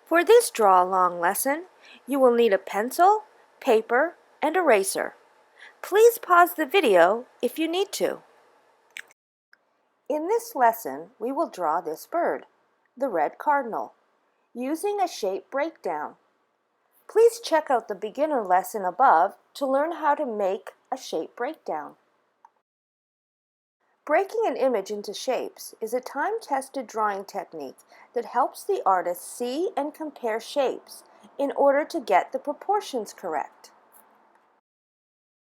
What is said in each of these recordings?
For this draw along lesson, you will need a pencil, paper, and eraser. Please pause the video if you need to. In this lesson, we will draw this bird, the red cardinal, using a shape breakdown. Please check out the beginner lesson above to learn how to make a shape breakdown. Breaking an image into shapes is a time-tested drawing technique that helps the artist see and compare shapes in order to get the proportions correct.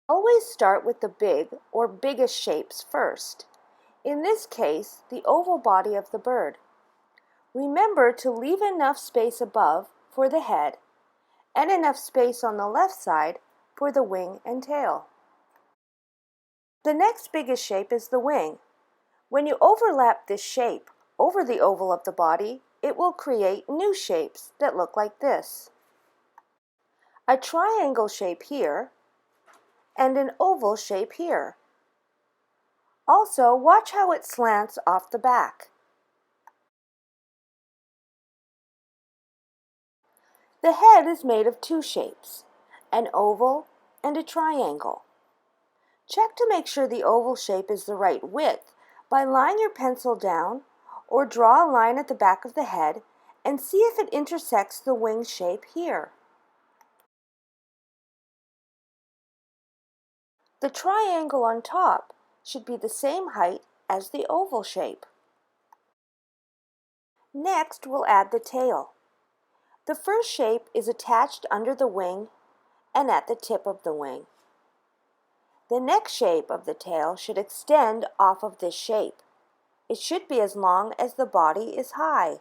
Always start with the big or biggest shapes first. In this case, the oval body of the bird. Remember to leave enough space above for the head and enough space on the left side for the wing and tail. The next biggest shape is the wing. When you overlap this shape over the oval of the body, it will create new shapes that look like this. A triangle shape here and an oval shape here. Also, watch how it slants off the back. The head is made of two shapes, an oval and a triangle. Check to make sure the oval shape is the right width by laying your pencil down or draw a line at the back of the head and see if it intersects the wing shape here. The triangle on top should be the same height as the oval shape. Next, we'll add the tail. The first shape is attached under the wing and at the tip of the wing. The next shape of the tail should extend off of this shape. It should be as long as the body is high.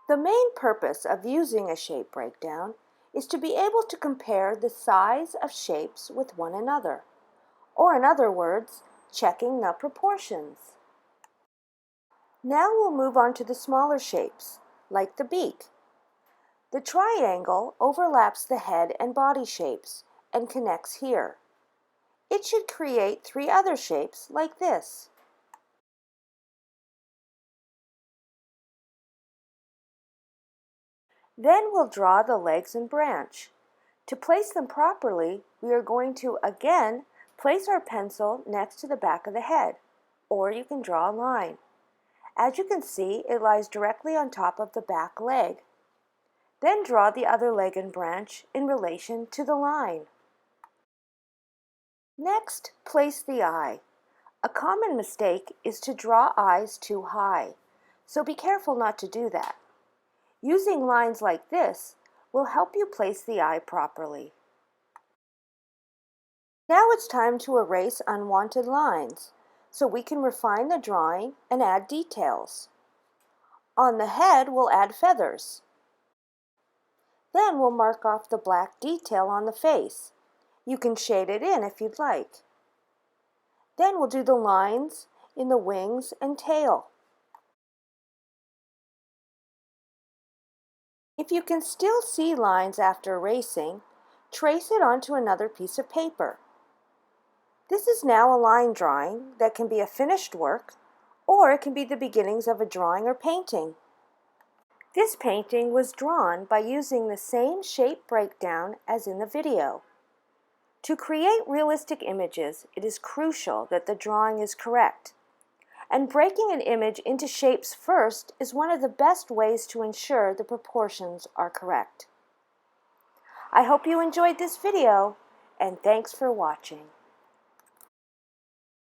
The main purpose of using a shape breakdown is to be able to compare the size of shapes with one another, or in other words, checking the proportions. Now we'll move on to the smaller shapes, like the beak. The triangle overlaps the head and body shapes and connects here. It should create three other shapes like this. Then we'll draw the legs and branch. To place them properly, we are going to again place our pencil next to the back of the head, or you can draw a line. As you can see, it lies directly on top of the back leg. Then draw the other leg and branch in relation to the line. Next, place the eye. A common mistake is to draw eyes too high, so be careful not to do that. Using lines like this will help you place the eye properly. Now it's time to erase unwanted lines, so we can refine the drawing and add details. On the head, we'll add feathers. Then we'll mark off the black detail on the face. You can shade it in if you'd like. Then we'll do the lines in the wings and tail. If you can still see lines after erasing, trace it onto another piece of paper. This is now a line drawing that can be a finished work, or it can be the beginnings of a drawing or painting. This painting was drawn by using the same shape breakdown as in the video. To create realistic images, it is crucial that the drawing is correct. And breaking an image into shapes first is one of the best ways to ensure the proportions are correct. I hope you enjoyed this video, and thanks for watching.